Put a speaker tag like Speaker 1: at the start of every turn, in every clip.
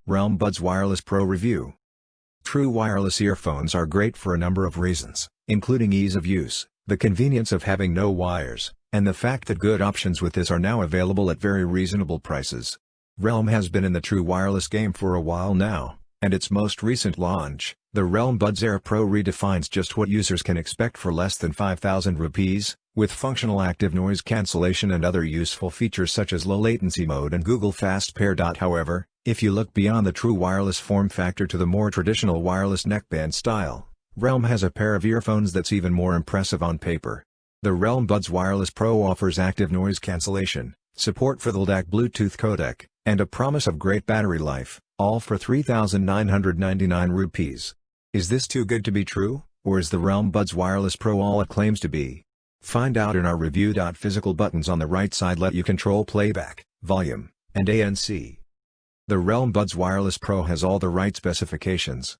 Speaker 1: Realme Buds Wireless Pro Review. True wireless earphones are great for a number of reasons, including ease of use, the convenience of having no wires, and the fact that good options with this are now available at very reasonable prices. Realme has been in the true wireless game for a while now, and its most recent launch, the Realme Buds Air Pro, redefines just what users can expect for less than 5,000 rupees, with functional active noise cancellation and other useful features such as low latency mode and Google Fast Pair. However, if you look beyond the true wireless form factor to the more traditional wireless neckband style, Realme has a pair of earphones that's even more impressive on paper. The Realme Buds Wireless Pro offers active noise cancellation, support for the LDAC Bluetooth codec, and a promise of great battery life, all for 3,999 rupees. Is this too good to be true, or is the Realme Buds Wireless Pro all it claims to be? Find out in our review. Physical buttons on the right side let you control playback, volume, and ANC. The Realme Buds Wireless Pro has all the right specifications.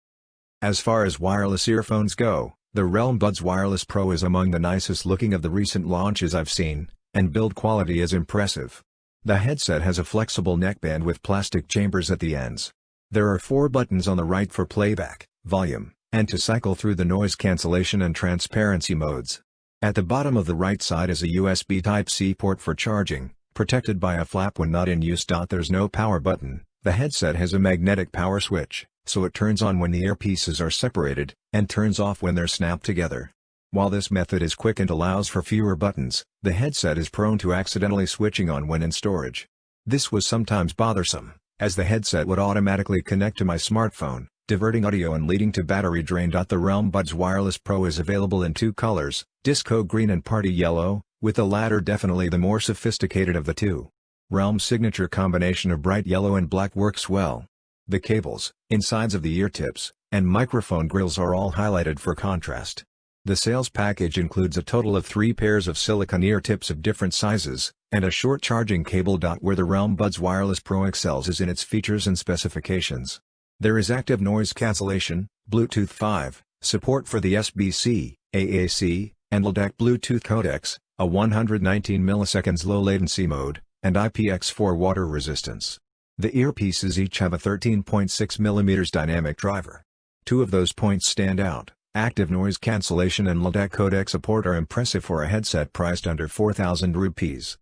Speaker 1: As far as wireless earphones go, the Realme Buds Wireless Pro is among the nicest looking of the recent launches I've seen, and build quality is impressive. The headset has a flexible neckband with plastic chambers at the ends. There are 4 buttons on the right for playback, volume, and to cycle through the noise cancellation and transparency modes. At the bottom of the right side is a USB Type-C port for charging, protected by a flap when not in use. There's no power button. The headset has a magnetic power switch, so it turns on when the earpieces are separated, and turns off when they're snapped together. While this method is quick and allows for fewer buttons, the headset is prone to accidentally switching on when in storage. This was sometimes bothersome, as the headset would automatically connect to my smartphone, diverting audio and leading to battery drain. The Realme Buds Wireless Pro is available in 2 colors, Disco Green and Party Yellow, with the latter definitely the more sophisticated of the two. Realme's signature combination of bright yellow and black works well. The cables, insides of the ear tips, and microphone grills are all highlighted for contrast. The sales package includes a total of 3 pairs of silicone ear tips of different sizes, and a short charging cable. Where the Realme Buds Wireless Pro excels is in its features and specifications. There is active noise cancellation, Bluetooth 5, support for the SBC, AAC, and LDAC Bluetooth codecs, a 119 ms low latency mode, and IPX4 water resistance. The earpieces each have a 13.6 mm dynamic driver. 2 of those points stand out. Active noise cancellation and LDAC codec support are impressive for a headset priced under 4,000 rupees.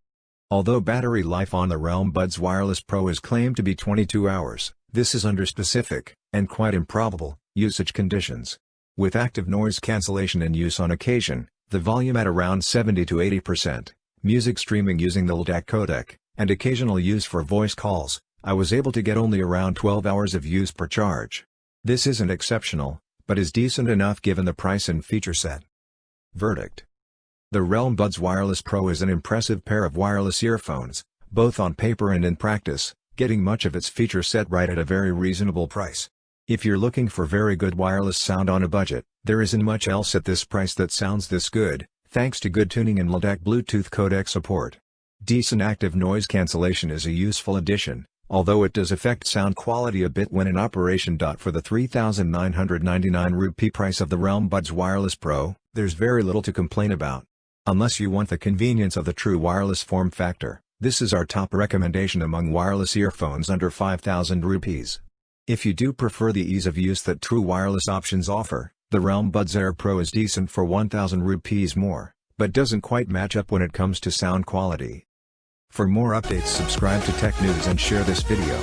Speaker 1: Although battery life on the Realme Buds Wireless Pro is claimed to be 22 hours, this is under specific, and quite improbable, usage conditions. With active noise cancellation in use on occasion, the volume at around 70 to 80%, music streaming using the LDAC codec, and occasional use for voice calls, I was able to get only around 12 hours of use per charge. This isn't exceptional, but is decent enough given the price and feature set. Verdict. The Realme Buds Wireless Pro is an impressive pair of wireless earphones, both on paper and in practice, getting much of its feature set right at a very reasonable price. If you're looking for very good wireless sound on a budget, there isn't much else at this price that sounds this good, thanks to good tuning and LDAC Bluetooth codec support. Decent active noise cancellation is a useful addition, although it does affect sound quality a bit when in operation. For the 3,999 rupee price of the Realme Buds Wireless Pro, there's very little to complain about. Unless you want the convenience of the true wireless form factor, this is our top recommendation among wireless earphones under 5,000 rupees. If you do prefer the ease of use that true wireless options offer, the Realme Buds Air Pro is decent for 1,000 rupees more, but doesn't quite match up when it comes to sound quality. For more updates, subscribe to Tech News and share this video.